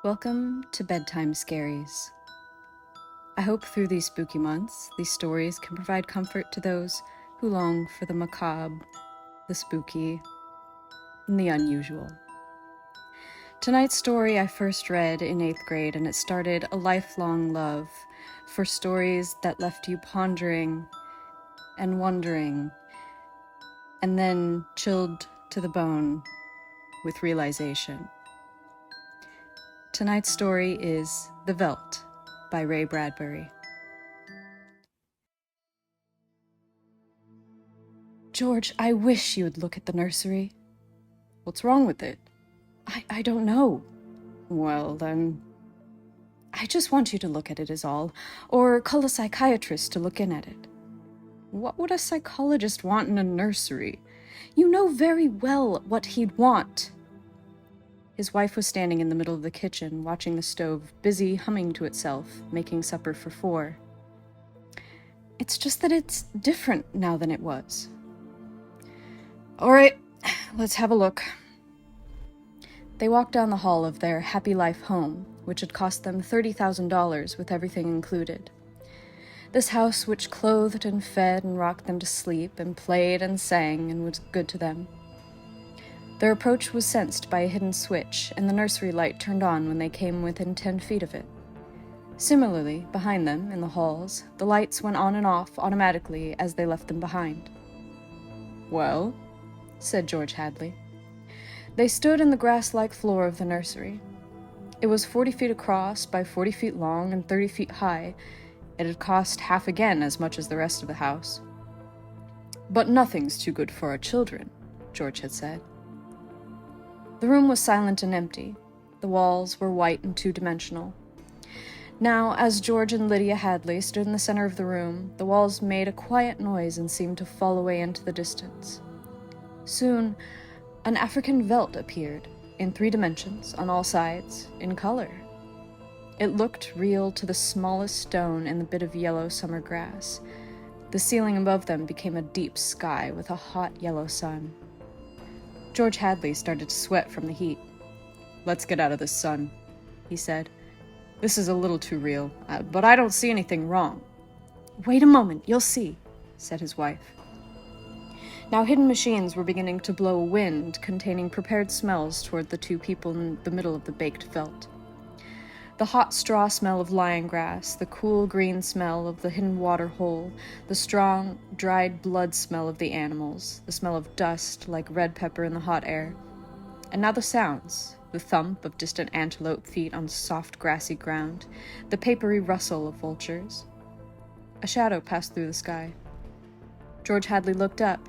Welcome to Bedtime Scaries. I hope through these spooky months, these stories can provide comfort to those who long for the macabre, the spooky, and the unusual. Tonight's story I first read in 8th grade, and it started a lifelong love for stories that left you pondering and wondering, and then chilled to the bone with realization. Tonight's story is The Veldt by Ray Bradbury. George, I wish you would look at the nursery. What's wrong with it? I don't know. Well, then, I just want you to look at it is all, or call a psychiatrist to look in at it. What would a psychologist want in a nursery? You know very well what he'd want. His wife was standing in the middle of the kitchen, watching the stove, busy humming to itself, making supper for 4. It's just that it's different now than it was. All right, let's have a look. They walked down the hall of their happy life home, which had cost them $30,000 with everything included. This house which clothed and fed and rocked them to sleep and played and sang and was good to them. Their approach was sensed by a hidden switch, and the nursery light turned on when they came within 10 feet of it. Similarly, behind them, in the halls, the lights went on and off automatically as they left them behind. Well, said George Hadley. They stood in the grass-like floor of the nursery. It was 40 feet across by 40 feet long and 30 feet high. It had cost half again as much as the rest of the house. But nothing's too good for our children, George had said. The room was silent and empty. The walls were white and two-dimensional. Now, as George and Lydia Hadley stood in the center of the room, the walls made a quiet noise and seemed to fall away into the distance. Soon, an African Veldt appeared, in 3 dimensions, on all sides, in color. It looked real to the smallest stone and the bit of yellow summer grass. The ceiling above them became a deep sky with a hot yellow sun. George Hadley started to sweat from the heat. Let's get out of the sun, he said. This is a little too real, but I don't see anything wrong. Wait a moment, you'll see, said his wife. Now hidden machines were beginning to blow a wind containing prepared smells toward the 2 people in the middle of the baked veldt. The hot straw smell of lion grass, the cool green smell of the hidden water hole, the strong, dried blood smell of the animals, the smell of dust like red pepper in the hot air. And now the sounds, the thump of distant antelope feet on soft grassy ground, the papery rustle of vultures. A shadow passed through the sky. George Hadley looked up,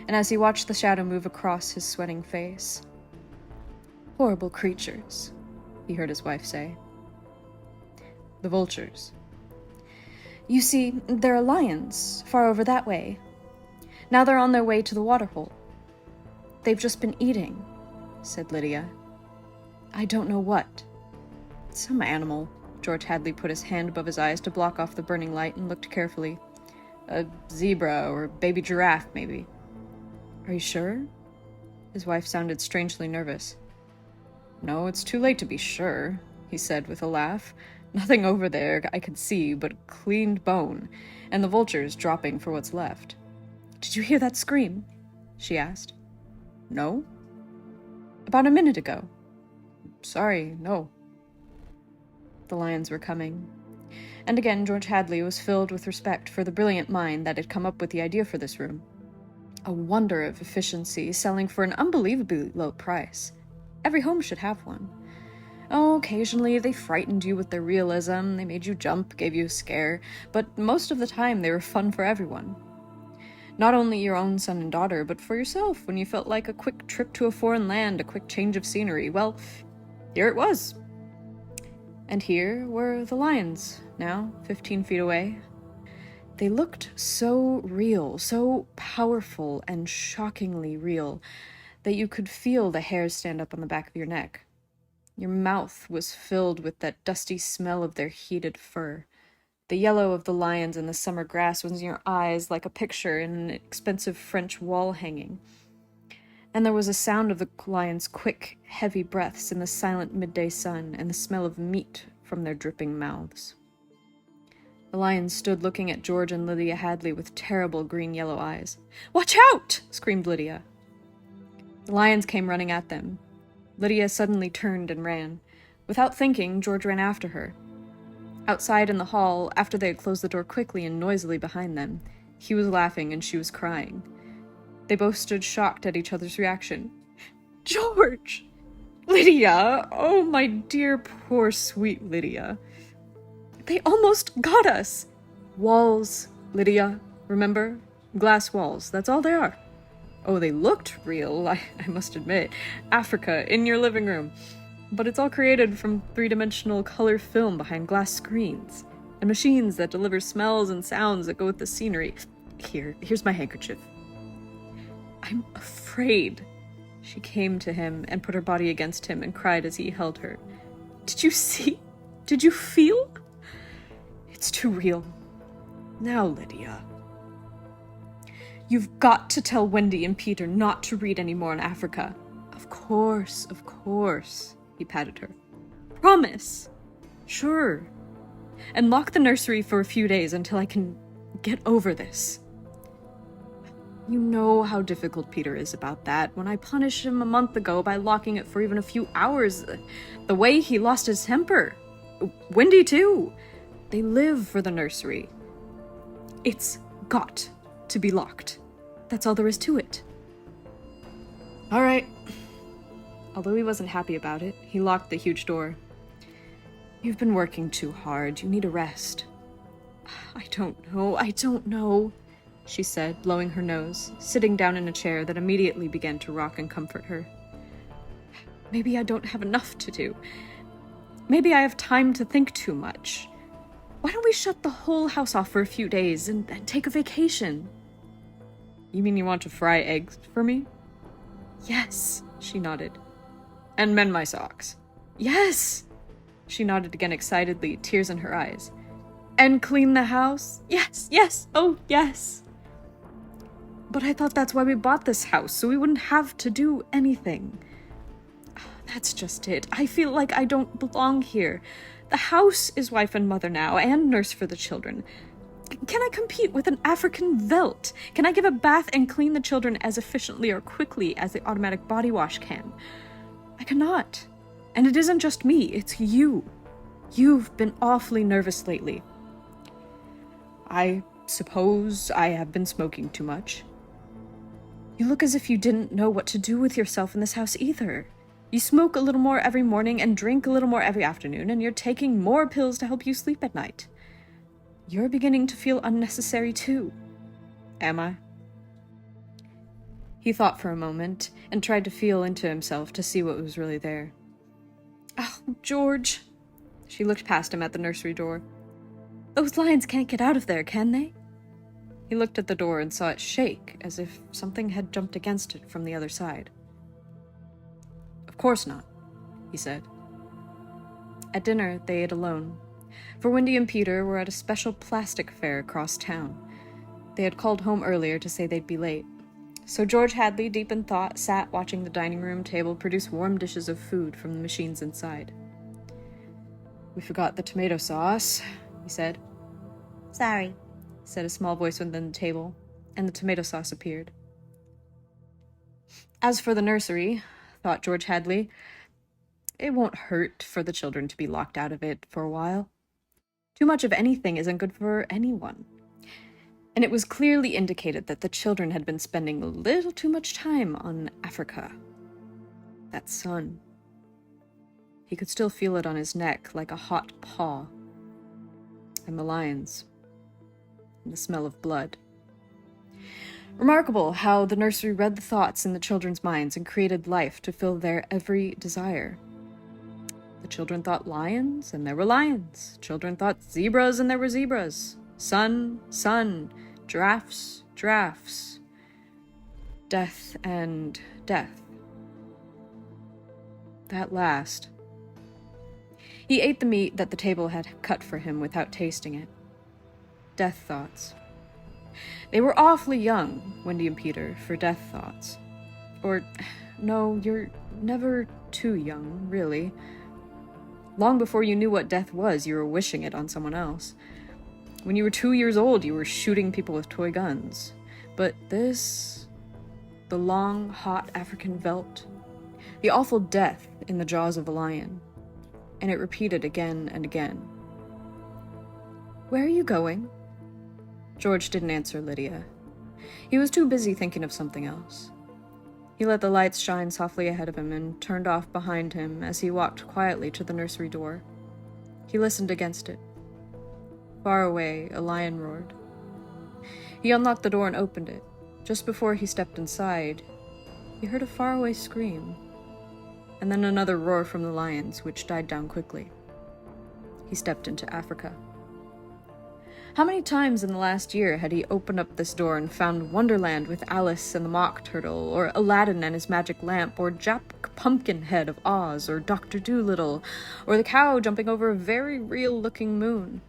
and as he watched the shadow move across his sweating face, "Horrible creatures," he heard his wife say. The vultures. You see, there are lions far over that way. Now they're on their way to the waterhole. They've just been eating, said Lydia. I don't know what. Some animal. George Hadley put his hand above his eyes to block off the burning light and looked carefully. A zebra or baby giraffe, maybe. Are you sure? His wife sounded strangely nervous. No, it's too late to be sure, he said with a laugh. Nothing over there I could see but cleaned bone, and the vultures dropping for what's left. Did you hear that scream? She asked. No. About a minute ago. Sorry, no. The lions were coming. And again George Hadley was filled with respect for the brilliant mind that had come up with the idea for this room. A wonder of efficiency, selling for an unbelievably low price. Every home should have one. Oh, occasionally they frightened you with their realism, they made you jump, gave you a scare, but most of the time they were fun for everyone. Not only your own son and daughter, but for yourself when you felt like a quick trip to a foreign land, a quick change of scenery. Well, here it was. And here were the lions, now 15 feet away. They looked so real, so powerful and shockingly real, that you could feel the hairs stand up on the back of your neck. Your mouth was filled with that dusty smell of their heated fur. The yellow of the lions in the summer grass was in your eyes like a picture in an expensive French wall hanging. and there was a sound of the lions' quick, heavy breaths in the silent midday sun and the smell of meat from their dripping mouths. The lions stood looking at George and Lydia Hadley with terrible green-yellow eyes. "Watch out!" screamed Lydia. The lions came running at them. Lydia suddenly turned and ran. Without thinking, George ran after her. Outside in the hall, after they had closed the door quickly and noisily behind them, he was laughing and she was crying. They both stood shocked at each other's reaction. "George! Lydia! Oh, my dear, poor, sweet Lydia. They almost got us!" "Walls, Lydia, remember? Glass walls, that's all they are." "Oh, they looked real, I must admit. Africa, in your living room. But it's all created from three-dimensional color film behind glass screens, and machines that deliver smells and sounds that go with the scenery. Here's my handkerchief." "I'm afraid." She came to him and put her body against him and cried as he held her. "Did you see? Did you feel? It's too real. Now, Lydia. You've got to tell Wendy and Peter not to read any more in Africa." Of course, he patted her. "Promise." "Sure. And lock the nursery for a few days until I can get over this." "You know how difficult Peter is about that. When I punished him a month ago by locking it for even a few hours, the way he lost his temper. Wendy, too. They live for the nursery. It's got to be locked. That's all there is to it." "All right." Although he wasn't happy about it, he locked the huge door. "You've been working too hard. You need a rest." I don't know, she said, blowing her nose, sitting down in a chair that immediately began to rock and comfort her. "Maybe I don't have enough to do. Maybe I have time to think too much. Why don't we shut the whole house off for a few days and take a vacation?" "You mean you want to fry eggs for me?" "Yes," she nodded. "And mend my socks?" "Yes!" She nodded again excitedly, tears in her eyes. "And clean the house?" Yes, oh yes." "But I thought that's why we bought this house, so we wouldn't have to do anything." "That's just it. I feel like I don't belong here. The house is wife and mother now, and nurse for the children. Can I compete with an African Veldt? Can I give a bath and clean the children as efficiently or quickly as the automatic body wash can? I cannot. And it isn't just me, it's you. You've been awfully nervous lately." "I suppose I have been smoking too much." "You look as if you didn't know what to do with yourself in this house either. You smoke a little more every morning and drink a little more every afternoon, and you're taking more pills to help you sleep at night. You're beginning to feel unnecessary too." "Am I?" He thought for a moment and tried to feel into himself to see what was really there. "Oh, George." She looked past him at the nursery door. "Those lions can't get out of there, can they?" He looked at the door and saw it shake as if something had jumped against it from the other side. "Of course not," he said. At dinner, they ate alone, for Wendy and Peter were at a special plastic fair across town. They had called home earlier to say they'd be late. So George Hadley, deep in thought, sat watching the dining room table produce warm dishes of food from the machines inside. "We forgot the tomato sauce," he said. "Sorry," said a small voice within the table, and the tomato sauce appeared. As for the nursery, thought George Hadley, it won't hurt for the children to be locked out of it for a while. Too much of anything isn't good for anyone. And it was clearly indicated that the children had been spending a little too much time on Africa. That sun. He could still feel it on his neck like a hot paw. And the lions. And the smell of blood. Remarkable how the nursery read the thoughts in the children's minds and created life to fill their every desire. The children thought lions, and there were lions. Children thought zebras, and there were zebras. Sun, sun. Giraffes, giraffes. Death and death. That last. He ate the meat that the table had cut for him without tasting it. Death thoughts. They were awfully young, Wendy and Peter, for death thoughts. Or, no, you're never too young, really. Long before you knew what death was, you were wishing it on someone else. When you were 2 years old, you were shooting people with toy guns. But this... the long, hot African veldt. The awful death in the jaws of a lion. And it repeated again and again. "Where are you going?" George didn't answer Lydia. He was too busy thinking of something else. He let the lights shine softly ahead of him and turned off behind him as he walked quietly to the nursery door. He listened against it. Far away, a lion roared. He unlocked the door and opened it. Just before he stepped inside, he heard a faraway scream, and then another roar from the lions, which died down quickly. He stepped into Africa. How many times in the last year had he opened up this door and found Wonderland with Alice and the Mock Turtle, or Aladdin and his magic lamp, or Jack Pumpkinhead of Oz, or Dr. Dolittle, or the cow jumping over a very real-looking moon?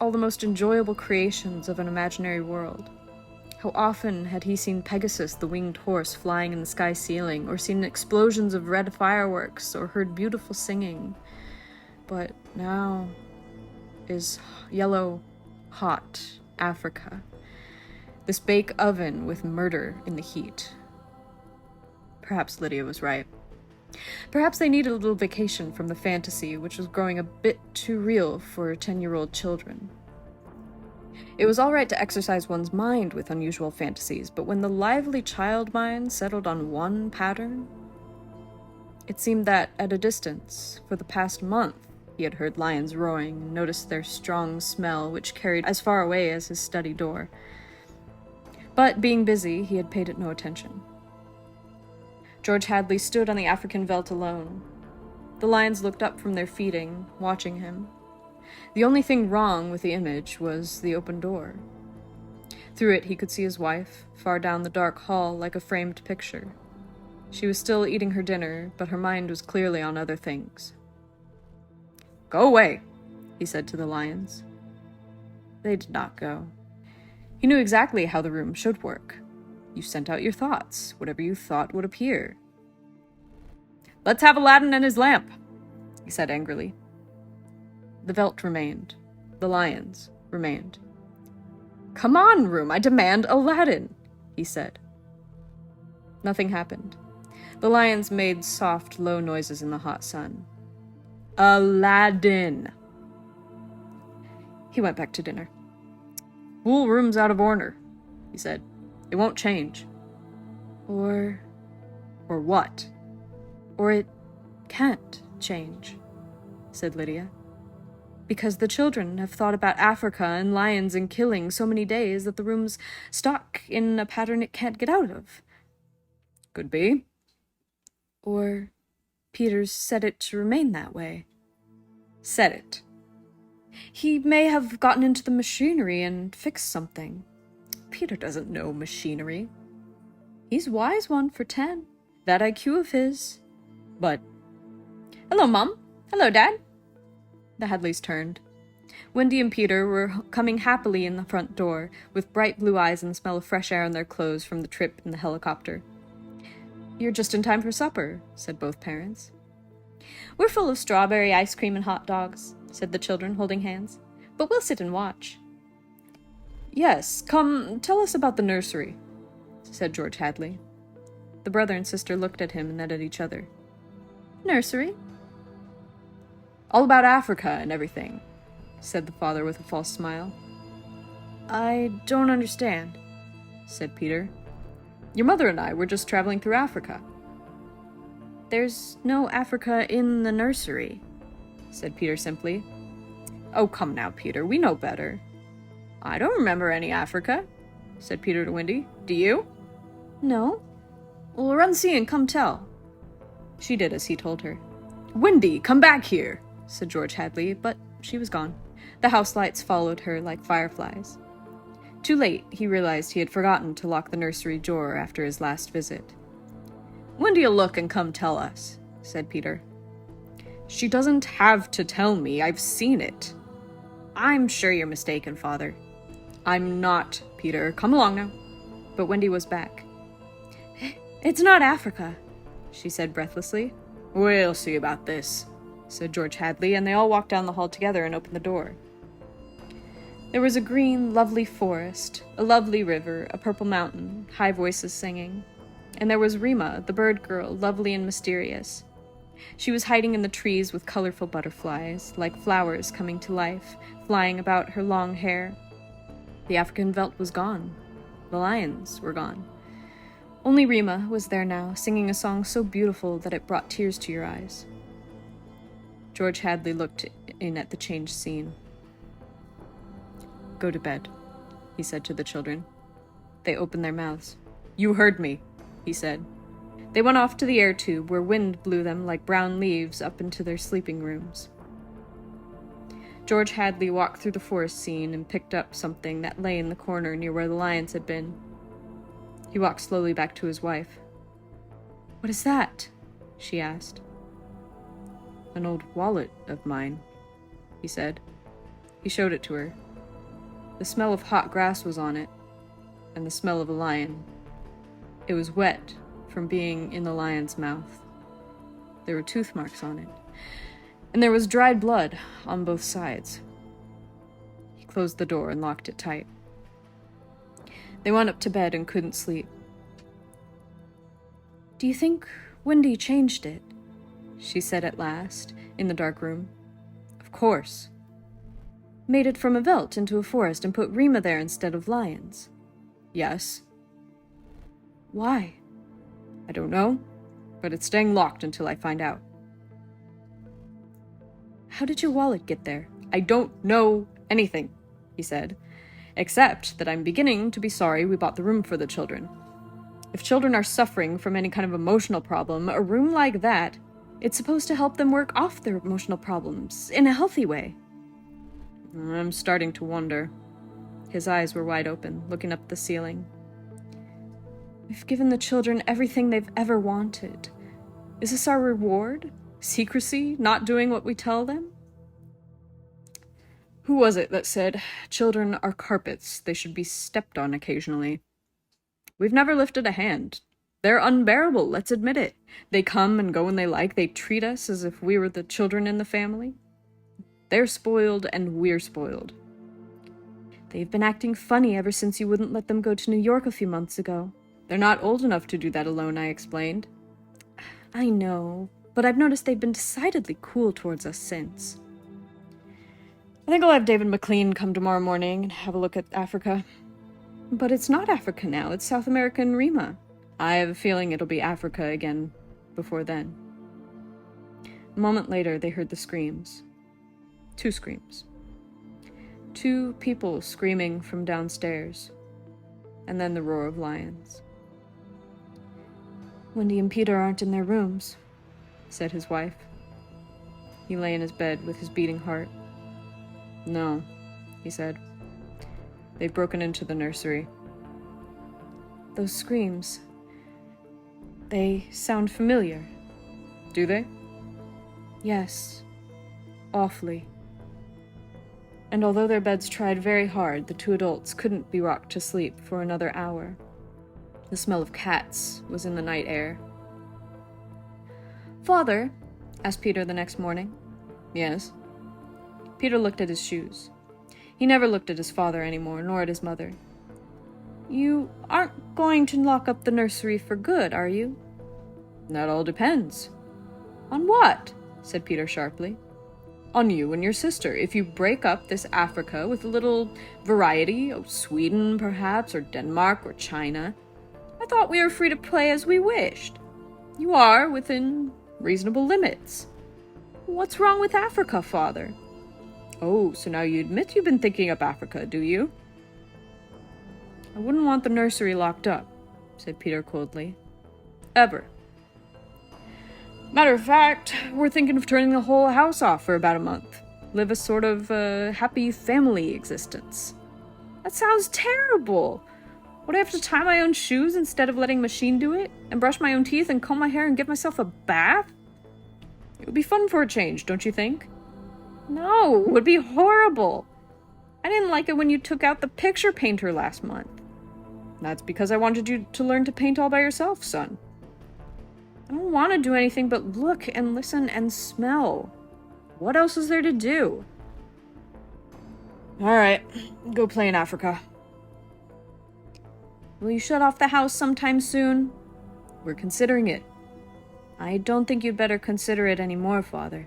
All the most enjoyable creations of an imaginary world. How often had he seen Pegasus, the winged horse, flying in the sky ceiling, or seen explosions of red fireworks, or heard beautiful singing. But now is yellow, hot Africa. This bake oven with murder in the heat. Perhaps Lydia was right. Perhaps they needed a little vacation from the fantasy, which was growing a bit too real for 10-year-old children. It was all right to exercise one's mind with unusual fantasies, but when the lively child mind settled on one pattern, it seemed that, at a distance, for the past month, he had heard lions roaring and noticed their strong smell, which carried as far away as his study door. But, being busy, he had paid it no attention. George Hadley stood on the African veldt alone. The lions looked up from their feeding, watching him. The only thing wrong with the image was the open door. Through it he could see his wife, far down the dark hall like a framed picture. She was still eating her dinner, but her mind was clearly on other things. "Go away," he said to the lions. They did not go. He knew exactly how the room should work. You sent out your thoughts, whatever you thought would appear. "Let's have Aladdin and his lamp," he said angrily. The veldt remained. The lions remained. "Come on, room, I demand Aladdin," he said. Nothing happened. The lions made soft, low noises in the hot sun. "Aladdin!" He went back to dinner. "Whole room's out of order," he said. "It won't change." Or what? "Or it can't change," said Lydia. "Because the children have thought about Africa and lions and killing so many days that the room's stuck in a pattern it can't get out of." "Could be." "Or Peter's set it to remain that way." "Set it?" "He may have gotten into the machinery and fixed something." "Peter doesn't know machinery." "He's a wise one for 10. That IQ of his." "But..." "Hello, Mom. Hello, Dad." The Hadleys turned. Wendy and Peter were coming happily in the front door, with bright blue eyes and the smell of fresh air on their clothes from the trip in the helicopter. "You're just in time for supper," said both parents. "We're full of strawberry ice cream and hot dogs," said the children, holding hands. "But we'll sit and watch." "Yes, come, tell us about the nursery," said George Hadley. The brother and sister looked at him and then at each other. "Nursery?" "All about Africa and everything," said the father with a false smile. "I don't understand," said Peter. "Your mother and I were just traveling through Africa." "There's no Africa in the nursery," said Peter simply. "Oh, come now, Peter, we know better." "I don't remember any Africa," said Peter to Wendy. "Do you?" "No." "Well, run see and come tell." She did as he told her. "Wendy, come back here," said George Hadley, but she was gone. The house lights followed her like fireflies. Too late, he realized he had forgotten to lock the nursery door after his last visit. "Wendy'll look and come tell us," said Peter. "She doesn't have to tell me. I've seen it." "I'm sure you're mistaken, Father." "I'm not, Peter. Come along now." But Wendy was back. It's not Africa, she said breathlessly. We'll see about this, said George Hadley, and they all walked down the hall together and opened the door. There was a green, lovely forest, a lovely river, a purple mountain, high voices singing. And there was Rima, the bird girl, lovely and mysterious. She was hiding in the trees with colorful butterflies, like flowers coming to life, flying about her long hair. The African Veldt was gone. The lions were gone. Only Rima was there now, singing a song so beautiful that it brought tears to your eyes. George Hadley looked in at the changed scene. Go to bed, he said to the children. They opened their mouths. You heard me, he said. They went off to the air tube, where wind blew them like brown leaves up into their sleeping rooms. George Hadley walked through the forest scene and picked up something that lay in the corner near where the lions had been. He walked slowly back to his wife. What is that? She asked. An old wallet of mine, he said. He showed it to her. The smell of hot grass was on it, and the smell of a lion. It was wet from being in the lion's mouth. There were tooth marks on it, and there was dried blood on both sides. He closed the door and locked it tight. They went up to bed and couldn't sleep. Do you think Wendy changed it? She said at last, in the dark room. Of course. Made it from a veldt into a forest and put Rima there instead of lions. Yes. Why? I don't know, but it's staying locked until I find out. How did your wallet get there? I don't know anything, he said, except that I'm beginning to be sorry we bought the room for the children. If children are suffering from any kind of emotional problem, a room like that, it's supposed to help them work off their emotional problems in a healthy way. I'm starting to wonder. His eyes were wide open, looking up at the ceiling. We've given the children everything they've ever wanted. Is this our reward? Secrecy? Not doing what we tell them? Who was it that said, children are carpets, they should be stepped on occasionally? We've never lifted a hand. They're unbearable, let's admit it. They come and go when they like. They treat us as if we were the children in the family. They're spoiled and we're spoiled. They've been acting funny ever since you wouldn't let them go to New York a few months ago. They're not old enough to do that alone, I explained. I know, but I've noticed they've been decidedly cool towards us since. I think I'll have David McLean come tomorrow morning and have a look at Africa. But it's not Africa now, it's South America and Rima. I have a feeling it'll be Africa again before then. A moment later, they heard the screams. 2 screams. 2 people screaming from downstairs, and then the roar of lions. Wendy and Peter aren't in their rooms, said his wife. He lay in his bed with his beating heart. No, he said. They've broken into the nursery. Those screams, they sound familiar. Do they? Yes, awfully. And although their beds tried very hard, the 2 adults couldn't be rocked to sleep for another hour. The smell of cats was in the night air. Father, asked Peter the next morning. Yes? Peter looked at his shoes. He never looked at his father anymore, nor at his mother. You aren't going to lock up the nursery for good, are you? That all depends. On what? Said Peter sharply. On you and your sister. If you break up this Africa with a little variety, Sweden perhaps, or Denmark, or China. I thought we were free to play as we wished. You are, within reasonable limits. What's wrong with Africa, Father? Oh, so now you admit you've been thinking up Africa, do you? I wouldn't want the nursery locked up, said Peter coldly. Ever. Matter of fact, we're thinking of turning the whole house off for about a month. Live a sort of happy family existence. That sounds terrible. Would I have to tie my own shoes instead of letting a machine do it? And brush my own teeth and comb my hair and give myself a bath? It would be fun for a change, don't you think? No, it would be horrible. I didn't like it when you took out the picture painter last month. That's because I wanted you to learn to paint all by yourself, son. I don't want to do anything but look and listen and smell. What else is there to do? Alright, go play in Africa. Will you shut off the house sometime soon? We're considering it. I don't think you'd better consider it anymore, Father.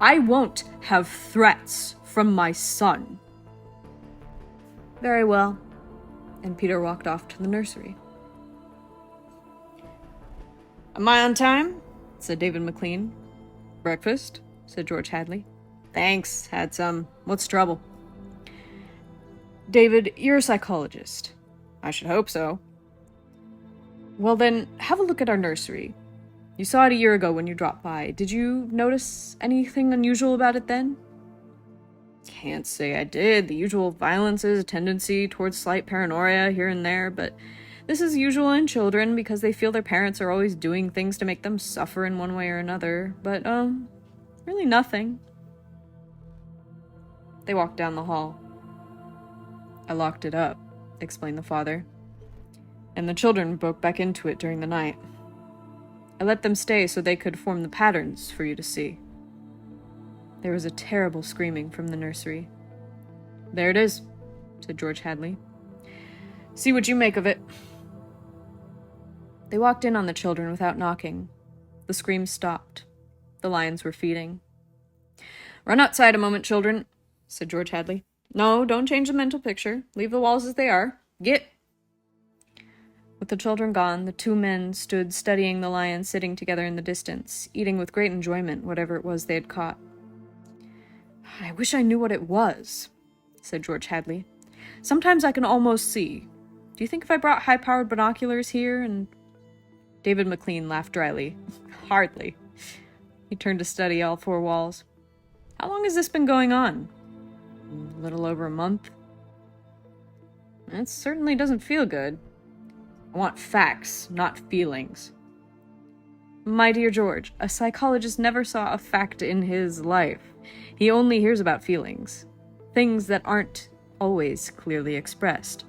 I won't have threats from my son. Very well. And Peter walked off to the nursery. Am I on time? Said David McLean. Breakfast? Said George Hadley. Thanks, had some. What's the trouble? David, you're a psychologist. I should hope so. Well then, have a look at our nursery. You saw it a year ago when you dropped by. Did you notice anything unusual about it then? Can't say I did. The usual violences, a tendency towards slight paranoia here and there, but this is usual in children because they feel their parents are always doing things to make them suffer in one way or another. But, really nothing. They walked down the hall. I locked it up, explained the father, and the children broke back into it during the night. I let them stay so they could form the patterns for you to see. There was a terrible screaming from the nursery. There it is, said George Hadley. See what you make of it. They walked in on the children without knocking. The screams stopped. The lions were feeding. Run outside a moment, children, said George Hadley. No, don't change the mental picture. Leave the walls as they are. Get. With the children gone, the two men stood studying the lions sitting together in the distance, eating with great enjoyment whatever it was they had caught. I wish I knew what it was, said George Hadley. Sometimes I can almost see. Do you think if I brought high-powered binoculars here and... David McLean laughed dryly. Hardly. He turned to study all four walls. How long has this been going on? A little over a month. It certainly doesn't feel good. I want facts, not feelings. My dear George, a psychologist never saw a fact in his life. He only hears about feelings. Things that aren't always clearly expressed.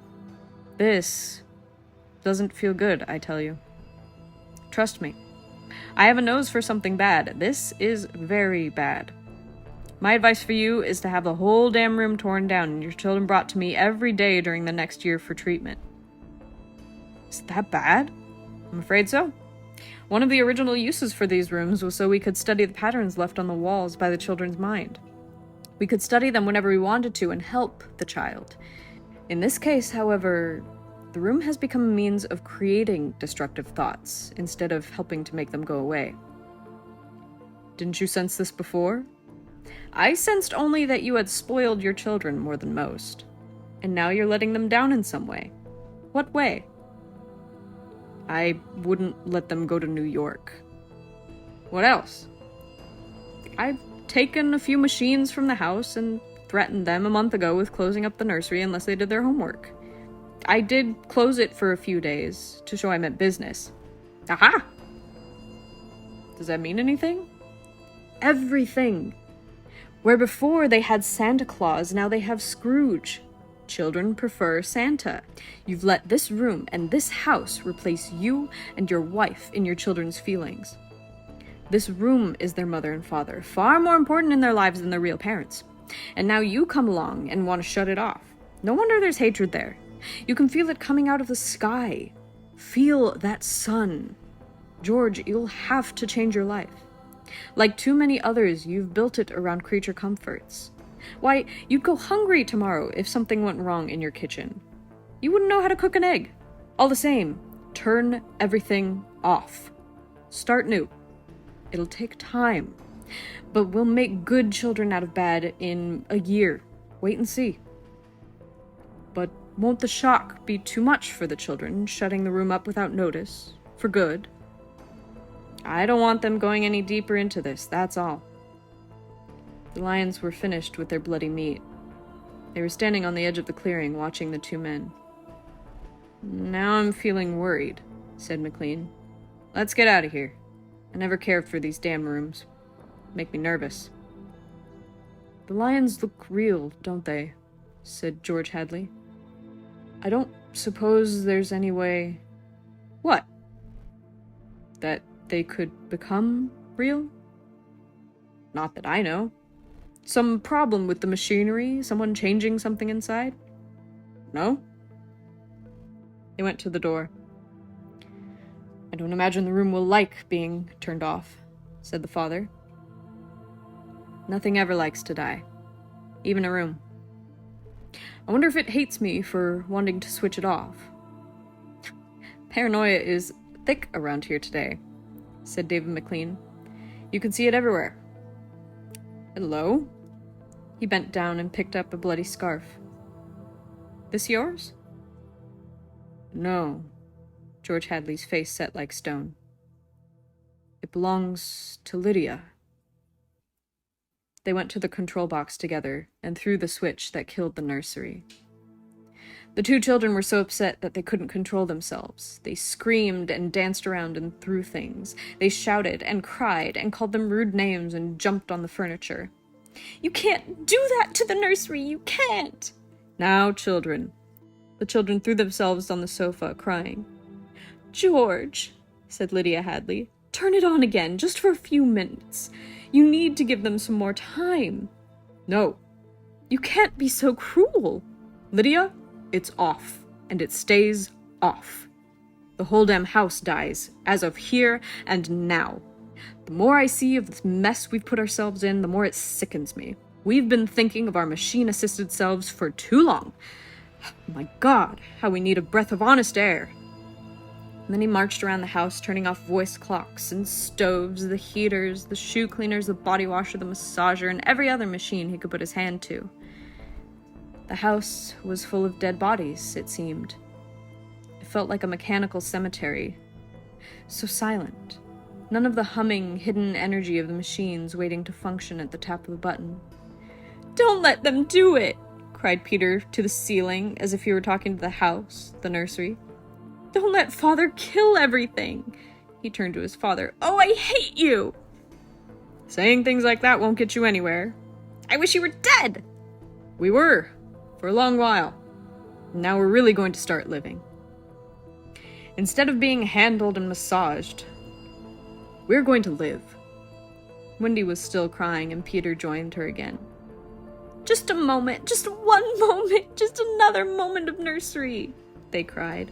This doesn't feel good, I tell you. Trust me. I have a nose for something bad. This is very bad. My advice for you is to have the whole damn room torn down and your children brought to me every day during the next year for treatment. Is that bad? I'm afraid so. One of the original uses for these rooms was so we could study the patterns left on the walls by the children's mind. We could study them whenever we wanted to and help the child. In this case, however, the room has become a means of creating destructive thoughts instead of helping to make them go away. Didn't you sense this before? I sensed only that you had spoiled your children more than most. And now you're letting them down in some way. What way? I wouldn't let them go to New York. What else? I've taken a few machines from the house and threatened them a month ago with closing up the nursery unless they did their homework. I did close it for a few days to show I meant business. Aha! Does that mean anything? Everything! Where before they had Santa Claus, now they have Scrooge. Children prefer Santa. You've let this room and this house replace you and your wife in your children's feelings. This room is their mother and father, far more important in their lives than their real parents. And now you come along and want to shut it off. No wonder there's hatred there. You can feel it coming out of the sky. Feel that sun. George, you'll have to change your life. Like too many others, you've built it around creature comforts. Why, you'd go hungry tomorrow if something went wrong in your kitchen. You wouldn't know how to cook an egg. All the same, turn everything off. Start new. It'll take time, but we'll make good children out of bad in a year. Wait and see. But won't the shock be too much for the children, shutting the room up without notice, for good? I don't want them going any deeper into this, that's all. The lions were finished with their bloody meat. They were standing on the edge of the clearing, watching the two men. Now I'm feeling worried, said McLean. Let's get out of here. I never cared for these damn rooms. Make me nervous. The lions look real, don't they? Said George Hadley. I don't suppose there's any way... What? That they could become real? Not that I know. Some problem with the machinery? Someone changing something inside? No? They went to the door. I don't imagine the room will like being turned off, said the father. Nothing ever likes to die. Even a room. I wonder if it hates me for wanting to switch it off. Paranoia is thick around here today, said David McLean. You can see it everywhere. Hello? He bent down and picked up a bloody scarf. This yours? No. George Hadley's face set like stone. It belongs to Lydia. They went to the control box together and threw the switch that killed the nursery. The two children were so upset that they couldn't control themselves. They screamed and danced around and threw things. They shouted and cried and called them rude names and jumped on the furniture. You can't do that to the nursery! You can't! Now, children. The children threw themselves on the sofa, crying. George, said Lydia Hadley, turn it on again, just for a few minutes. You need to give them some more time. No. You can't be so cruel. Lydia, it's off, and it stays off. The whole damn house dies, as of here and now. The more I see of this mess we've put ourselves in, the more it sickens me. We've been thinking of our machine-assisted selves for too long. My God, how we need a breath of honest air. And then he marched around the house, turning off voice clocks and stoves, the heaters, the shoe cleaners, the body washer, the massager, and every other machine he could put his hand to. The house was full of dead bodies, it seemed. It felt like a mechanical cemetery. So silent. None of the humming, hidden energy of the machines waiting to function at the tap of a button. Don't let them do it, cried Peter to the ceiling, as if he were talking to the house, the nursery. Don't let Father kill everything. He turned to his father. Oh, I hate you! Saying things like that won't get you anywhere. I wish you were dead! We were, for a long while. Now we're really going to start living. Instead of being handled and massaged, we're going to live. Wendy was still crying, and Peter joined her again. Just a moment, just one moment, just another moment of nursery, they cried.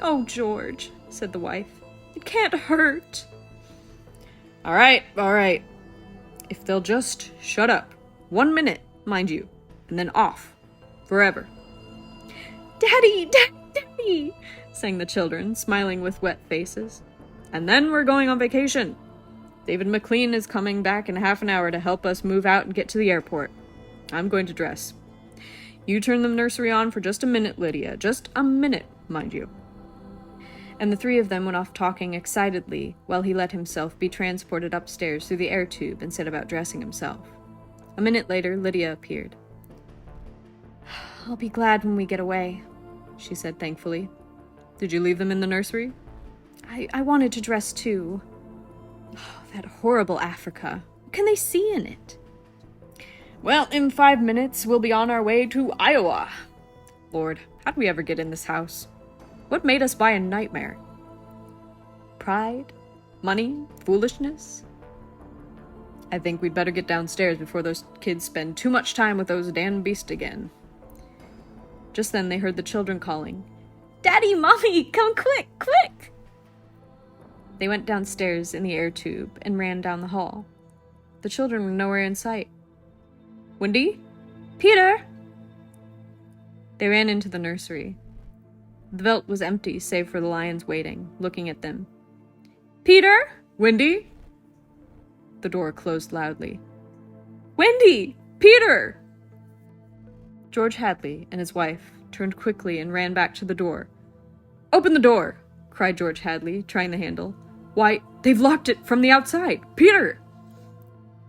Oh, George, said the wife. It can't hurt. All right. If they'll just shut up. 1 minute, mind you, and then off. Forever. Daddy, Daddy, sang the children, smiling with wet faces. And then we're going on vacation. David McLean is coming back in half an hour to help us move out and get to the airport. I'm going to dress. You turn the nursery on for just a minute, Lydia. Just a minute, mind you. And the three of them went off talking excitedly while he let himself be transported upstairs through the air tube and set about dressing himself. A minute later, Lydia appeared. I'll be glad when we get away, she said thankfully. Did you leave them in the nursery? I wanted to dress too. Oh, that horrible Africa. What can they see in it? Well, in 5 minutes, we'll be on our way to Iowa. Lord, how'd we ever get in this house? What made us buy a nightmare? Pride? Money? Foolishness? I think we'd better get downstairs before those kids spend too much time with those damn beasts again. Just then they heard the children calling, Daddy, Mommy, come quick, quick! They went downstairs in the air tube and ran down the hall. The children were nowhere in sight. Wendy? Peter! They ran into the nursery. The Veldt was empty, save for the lions waiting, looking at them. Peter? Wendy? The door closed loudly. Wendy! Peter! George Hadley and his wife turned quickly and ran back to the door. Open the door! Cried George Hadley, trying the handle. Why, they've locked it from the outside! Peter!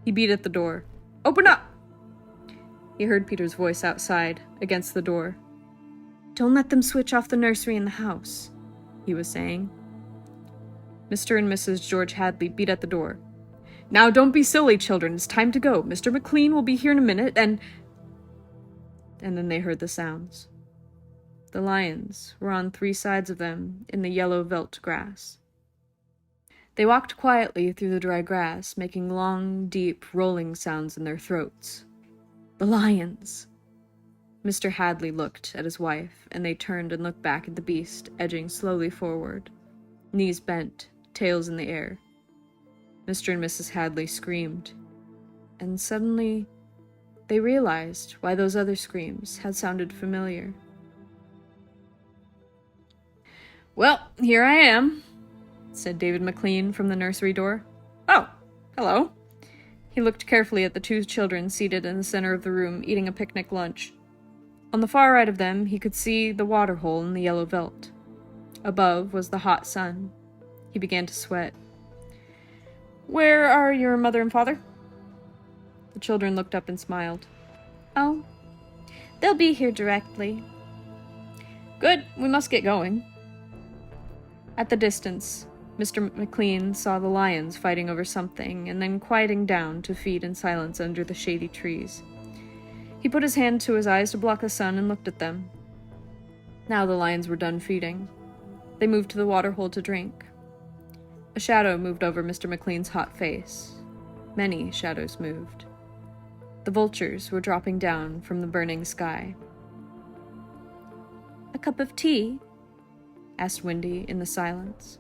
He beat at the door. Open up! He heard Peter's voice outside, against the door. Don't let them switch off the nursery in the house, he was saying. Mr. and Mrs. George Hadley beat at the door. Now don't be silly, children. It's time to go. Mr. McLean will be here in a minute, and then they heard the sounds. The lions were on 3 sides of them in the yellow veldt grass. They walked quietly through the dry grass, making long, deep, rolling sounds in their throats. The lions! Mr. Hadley looked at his wife, and they turned and looked back at the beast, edging slowly forward, knees bent, tails in the air. Mr. and Mrs. Hadley screamed, and suddenly they realized why those other screams had sounded familiar. "Well, here I am," said David McLean from the nursery door. "Oh, hello." He looked carefully at the two children seated in the center of the room, eating a picnic lunch. On the far right of them, he could see the water hole in the yellow veldt. Above was the hot sun. He began to sweat. "Where are your mother and father?" The children looked up and smiled. "Oh, they'll be here directly." "Good, we must get going." At the distance, Mr. McLean saw the lions fighting over something and then quieting down to feed in silence under the shady trees. He put his hand to his eyes to block the sun and looked at them. Now the lions were done feeding. They moved to the water hole to drink. A shadow moved over Mr. McLean's hot face. Many shadows moved. The vultures were dropping down from the burning sky. "A cup of tea?" asked Wendy in the silence.